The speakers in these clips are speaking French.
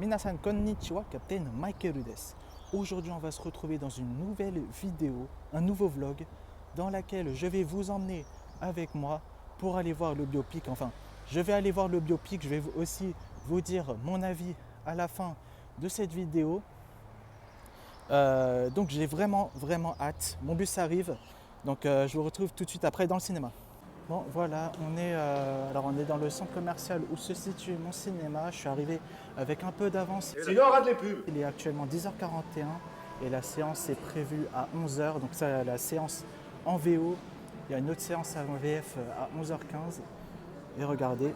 Minasan konnichiwa, Captain Michael desu. Aujourd'hui, on va se retrouver dans une nouvelle vidéo, un nouveau vlog, dans laquelle je vais vous emmener avec moi pour aller voir le biopic. Enfin, je vais aller voir le biopic, je vais aussi vous dire mon avis à la fin de cette vidéo. Donc j'ai vraiment hâte. Mon bus arrive, donc je vous retrouve tout de suite après dans le cinéma. Bon voilà, on est dans le centre commercial où se situe mon cinéma. Je suis arrivé avec un peu d'avance. Sinon, on rate les pubs. Il est actuellement 10h41 et la séance est prévue à 11h. Donc ça, la séance en VO. Il y a une autre séance en VF à 11h15. Et regardez.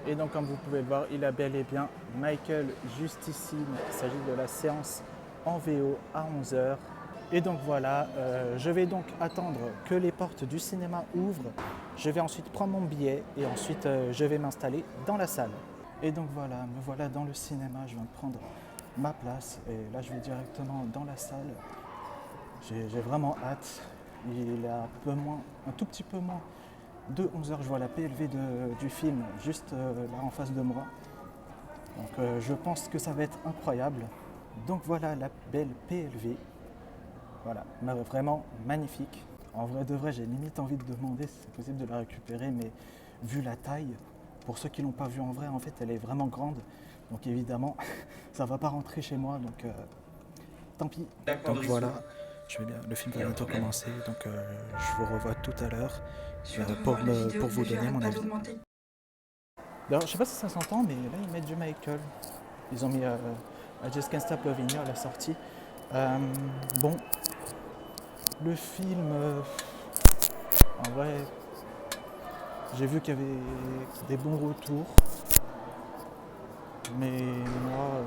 Et donc comme vous pouvez le voir, il a bel et bien Michael juste ici. Donc, il s'agit de la séance en VO à 11h. Et donc voilà, je vais donc attendre que les portes du cinéma ouvrent. Je vais ensuite prendre mon billet et ensuite je vais m'installer dans la salle. Et donc voilà, me voilà dans le cinéma, je viens de prendre ma place et là je vais directement dans la salle. J'ai vraiment hâte. Il est un tout petit peu moins de 11h, je vois la PLV du film juste là en face de moi. Donc je pense que ça va être incroyable. Donc voilà la belle PLV. Voilà, vraiment magnifique. En vrai de vrai, j'ai limite envie de demander si c'est possible de la récupérer, mais vu la taille, pour ceux qui ne l'ont pas vue en vrai, en fait, elle est vraiment grande. Donc évidemment, ça ne va pas rentrer chez moi, donc tant pis. Donc voilà, le film va bientôt commencer, donc je vous revois tout à l'heure pour vous donner mon avis. Alors, je sais pas si ça s'entend, mais là, ils mettent du Michael. Ils ont mis I Just Can't Stop Loving You à la sortie. Bon, le film, en vrai, j'ai vu qu'il y avait des bons retours, mais moi,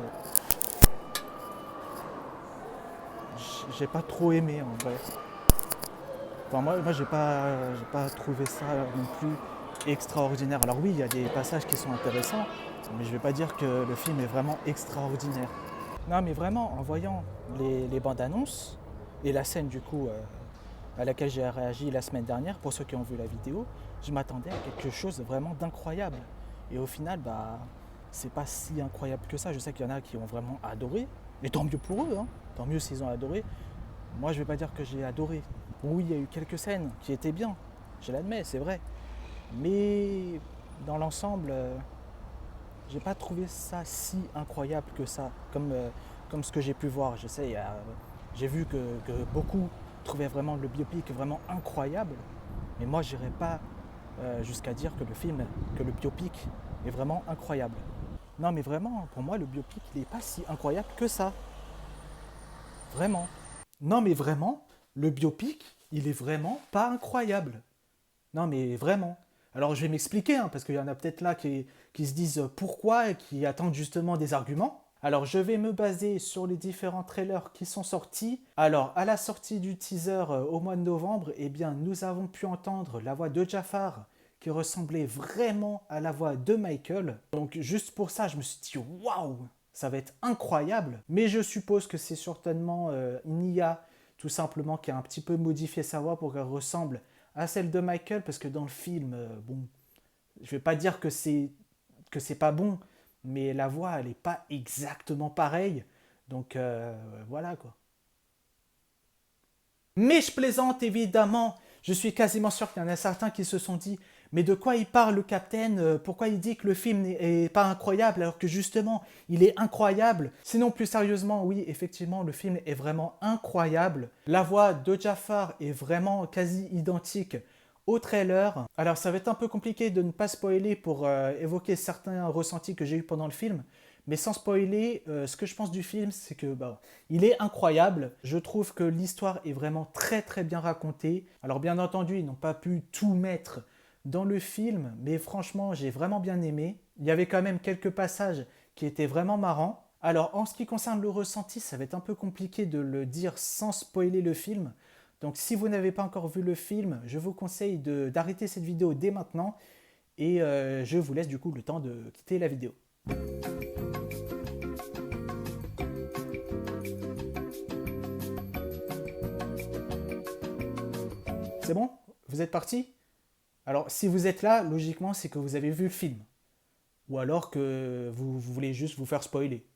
j'ai pas trop aimé en vrai. Enfin, moi j'ai pas trouvé ça non plus extraordinaire. Alors oui, il y a des passages qui sont intéressants, mais je vais pas dire que le film est vraiment extraordinaire. Non, mais vraiment, en voyant les bandes annonces et la scène du coup à laquelle j'ai réagi la semaine dernière, pour ceux qui ont vu la vidéo, je m'attendais à quelque chose vraiment d'incroyable. Et au final, bah, c'est pas si incroyable que ça. Je sais qu'il y en a qui ont vraiment adoré, et tant mieux pour eux, hein. Tant mieux s'ils ont adoré. Moi, je vais pas dire que j'ai adoré. Oui, il y a eu quelques scènes qui étaient bien, je l'admets, c'est vrai. Mais dans l'ensemble, j'ai pas trouvé ça si incroyable que ça, comme ce que j'ai pu voir. Je sais, j'ai vu que beaucoup trouvaient vraiment le biopic vraiment incroyable, mais moi j'irais pas jusqu'à dire que le biopic est vraiment incroyable. Non mais vraiment, pour moi le biopic il n'est pas si incroyable que ça. Vraiment. Non mais vraiment, le biopic il est vraiment pas incroyable. Non mais vraiment. Alors je vais m'expliquer, hein, parce qu'il y en a peut-être là qui se disent pourquoi et qui attendent justement des arguments. Alors je vais me baser sur les différents trailers qui sont sortis. Alors à la sortie du teaser au mois de novembre, eh bien, nous avons pu entendre la voix de Jafar qui ressemblait vraiment à la voix de Michael. Donc juste pour ça, je me suis dit waouh, ça va être incroyable. Mais je suppose que c'est certainement une IA tout simplement qui a un petit peu modifié sa voix pour qu'elle ressemble à celle de Michael, parce que dans le film, bon, je vais pas dire que c'est pas bon, mais la voix elle est pas exactement pareille, donc voilà quoi. Mais je plaisante évidemment, je suis quasiment sûr qu'il y en a certains qui se sont dit mais de quoi il parle le Captain, pourquoi il dit que le film n'est pas incroyable alors que justement il est incroyable. Sinon plus sérieusement, oui effectivement le film est vraiment incroyable. La voix de Jafar est vraiment quasi identique au trailer. Alors ça va être un peu compliqué de ne pas spoiler pour évoquer certains ressentis que j'ai eu pendant le film. Mais sans spoiler, ce que je pense du film, c'est que il est incroyable. Je trouve que l'histoire est vraiment très bien racontée. Alors bien entendu, ils n'ont pas pu tout mettre dans le film, mais franchement, j'ai vraiment bien aimé. Il y avait quand même quelques passages qui étaient vraiment marrants. Alors en ce qui concerne le ressenti, ça va être un peu compliqué de le dire sans spoiler le film. Donc si vous n'avez pas encore vu le film, je vous conseille d'arrêter cette vidéo dès maintenant et je vous laisse du coup le temps de quitter la vidéo. C'est bon? Vous êtes parti? Alors si vous êtes là, logiquement c'est que vous avez vu le film. Ou alors que vous voulez juste vous faire spoiler.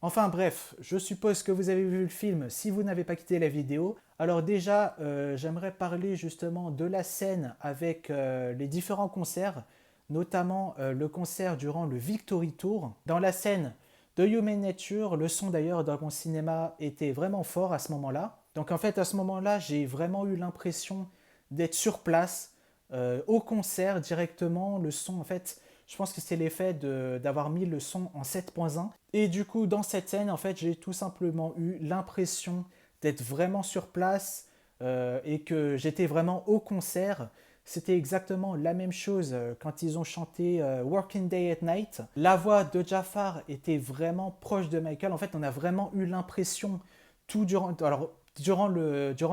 Enfin bref, je suppose que vous avez vu le film si vous n'avez pas quitté la vidéo. Alors déjà, j'aimerais parler justement de la scène avec les différents concerts, notamment le concert durant le Victory Tour. Dans la scène de Human Nature, le son d'ailleurs dans mon cinéma était vraiment fort à ce moment-là. Donc en fait à ce moment-là, j'ai vraiment eu l'impression d'être sur place, au concert directement. Le son en fait, je pense que c'est l'effet d'avoir mis le son en 7.1. Et du coup, dans cette scène, en fait, j'ai tout simplement eu l'impression d'être vraiment sur place et que j'étais vraiment au concert. C'était exactement la même chose quand ils ont chanté Working Day at Night. La voix de Jafar était vraiment proche de Michael. En fait, on a vraiment eu l'impression tout durant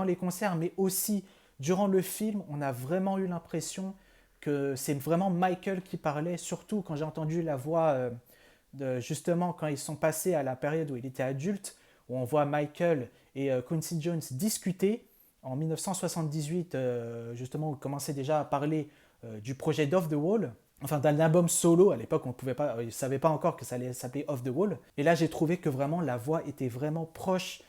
les concerts, mais aussi durant le film, on a vraiment eu l'impression que c'est vraiment Michael qui parlait, surtout quand j'ai entendu la voix justement quand ils sont passés à la période où il était adulte, où on voit Michael et Quincy Jones discuter en 1978, justement, où ils commençaient déjà à parler du projet d'Off the Wall, enfin d'un album solo. À l'époque, on pouvait pas, ils ne savaient pas encore que ça allait s'appeler Off the Wall. Et là, j'ai trouvé que vraiment la voix était vraiment proche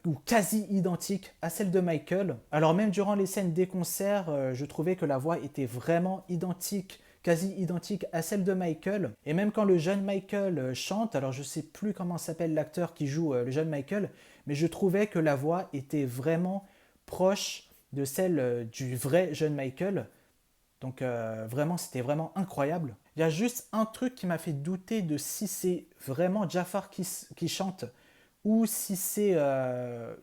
ou quasi identique à celle de Michael. Alors même durant les scènes des concerts, je trouvais que la voix était vraiment identique, quasi identique à celle de Michael. Et même quand le jeune Michael chante, alors je sais plus comment s'appelle l'acteur qui joue le jeune Michael, mais je trouvais que la voix était vraiment proche de celle du vrai jeune Michael. Donc vraiment, c'était vraiment incroyable. Il y a juste un truc qui m'a fait douter de si c'est vraiment Jafar qui chante ou si c'est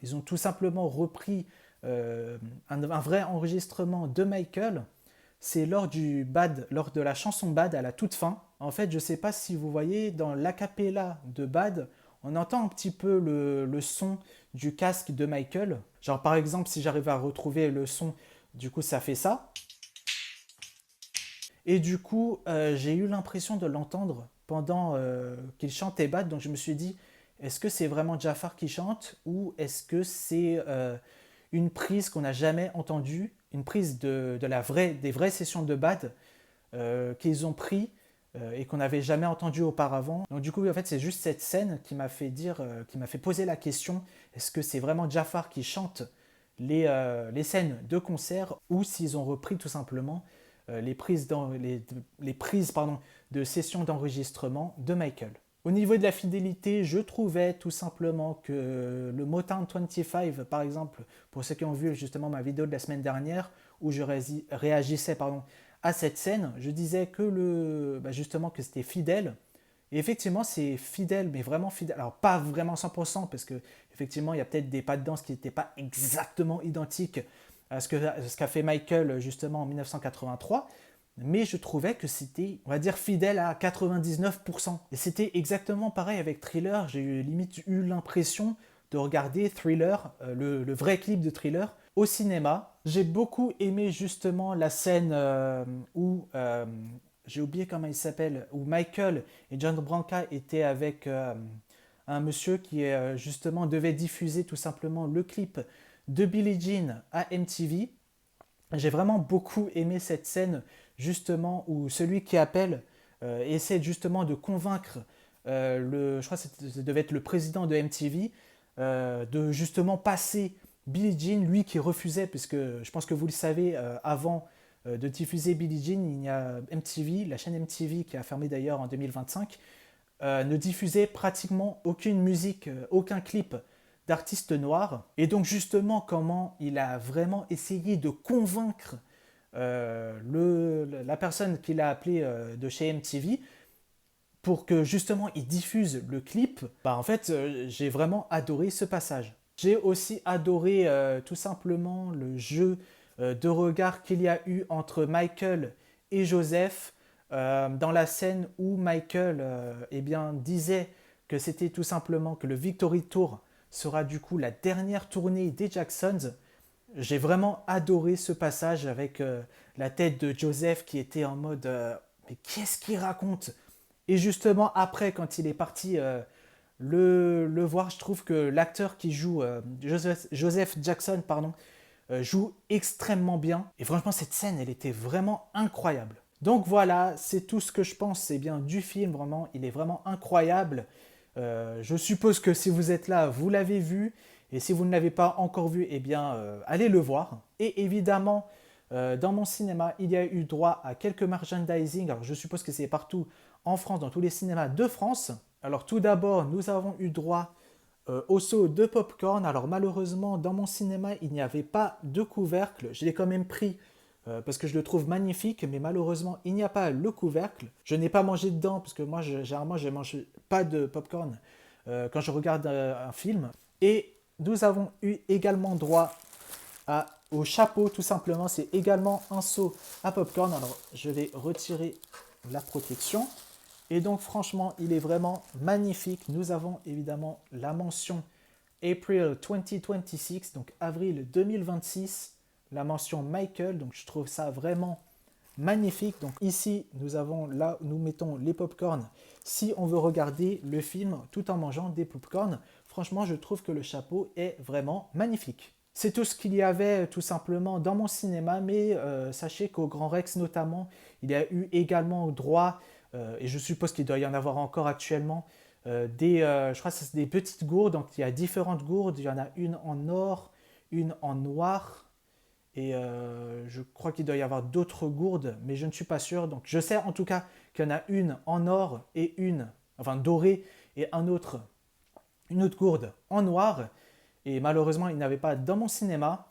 ils ont tout simplement repris un vrai enregistrement de Michael. C'est lors lors de la chanson Bad à la toute fin. En fait, je ne sais pas si vous voyez dans l'acapella de Bad, on entend un petit peu le son du casque de Michael. Genre par exemple, si j'arrive à retrouver le son, du coup ça fait ça. Et du coup, j'ai eu l'impression de l'entendre pendant qu'il chantait Bad. Donc je me suis dit, est-ce que c'est vraiment Jafar qui chante ou est-ce que c'est une prise qu'on n'a jamais entendue, une prise des vraies sessions de Bad qu'ils ont pris et qu'on n'avait jamais entendu auparavant. Donc du coup, en fait, c'est juste cette scène qui m'a fait qui m'a fait poser la question, est-ce que c'est vraiment Jafar qui chante les scènes de concert ou s'ils ont repris tout simplement les prises de sessions d'enregistrement de Michael. Au niveau de la fidélité, je trouvais tout simplement que le Motown 25, par exemple, pour ceux qui ont vu justement ma vidéo de la semaine dernière, où je réagissais à cette scène, je disais que justement que c'était fidèle. Et effectivement, c'est fidèle, mais vraiment fidèle. Alors, pas vraiment 100%, parce que effectivement, il y a peut-être des pas de danse qui n'étaient pas exactement identiques à ce qu'a fait Michael justement en 1983. Mais je trouvais que c'était, on va dire, fidèle à 99%. Et c'était exactement pareil avec Thriller. J'ai limite eu l'impression de regarder Thriller, le vrai clip de Thriller, au cinéma. J'ai beaucoup aimé justement la scène où, j'ai oublié comment il s'appelle, où Michael et John Branca étaient avec un monsieur qui justement devait diffuser tout simplement le clip de Billie Jean à MTV. J'ai vraiment beaucoup aimé cette scène justement où celui qui appelle essaie justement de convaincre je crois que ça devait être le président de MTV de justement passer Billie Jean, lui qui refusait, puisque je pense que vous le savez, avant de diffuser Billie Jean, il y a MTV, la chaîne MTV qui a fermé d'ailleurs en 2025, ne diffusait pratiquement aucune musique, aucun clip d'artistes noirs. Et donc justement comment il a vraiment essayé de convaincre la personne qu'il a appelée de chez MTV pour que justement il diffuse le clip. En fait, j'ai vraiment adoré ce passage. J'ai aussi adoré tout simplement le jeu de regard qu'il y a eu entre Michael et Joseph dans la scène où Michael disait que c'était tout simplement que le Victory Tour sera du coup la dernière tournée des Jacksons. J'ai vraiment adoré ce passage avec la tête de Joseph qui était en mode mais qu'est-ce qu'il raconte? Et justement après quand il est parti le voir, je trouve que l'acteur qui joue Joseph Jackson joue extrêmement bien. Et franchement cette scène elle était vraiment incroyable. Donc voilà, c'est tout ce que je pense du film, vraiment, il est vraiment incroyable. Je suppose que si vous êtes là, vous l'avez vu. Et si vous ne l'avez pas encore vu, eh bien, allez le voir. Et évidemment, dans mon cinéma, il y a eu droit à quelques merchandising. Alors, je suppose que c'est partout en France, dans tous les cinémas de France. Alors, tout d'abord, nous avons eu droit au seau de popcorn. Alors, malheureusement, dans mon cinéma, il n'y avait pas de couvercle. Je l'ai quand même pris parce que je le trouve magnifique, mais malheureusement, il n'y a pas le couvercle. Je n'ai pas mangé dedans parce que moi, généralement, je ne mange pas de popcorn quand je regarde un film. Et nous avons eu également droit au chapeau, tout simplement. C'est également un seau à popcorn. Alors, je vais retirer la protection. Et donc, franchement, il est vraiment magnifique. Nous avons évidemment la mention April 2026, donc avril 2026. La mention Michael, donc je trouve ça vraiment magnifique. Donc ici, nous mettons les popcorns si on veut regarder le film tout en mangeant des popcorns. Franchement, je trouve que le chapeau est vraiment magnifique. C'est tout ce qu'il y avait tout simplement dans mon cinéma, mais sachez qu'au Grand Rex notamment, il y a eu également droit, et je suppose qu'il doit y en avoir encore actuellement, je crois que c'est des petites gourdes, donc il y a différentes gourdes, il y en a une en or, une en noir, et je crois qu'il doit y avoir d'autres gourdes, mais je ne suis pas sûr. Donc je sais en tout cas qu'il y en a une en or et enfin dorée, et une autre gourde en noir. Et malheureusement, il n'y avait pas dans mon cinéma.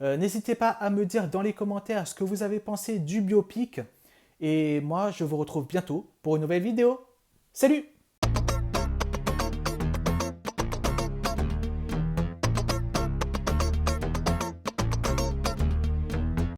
N'hésitez pas à me dire dans les commentaires ce que vous avez pensé du biopic. Et moi, je vous retrouve bientôt pour une nouvelle vidéo. Salut!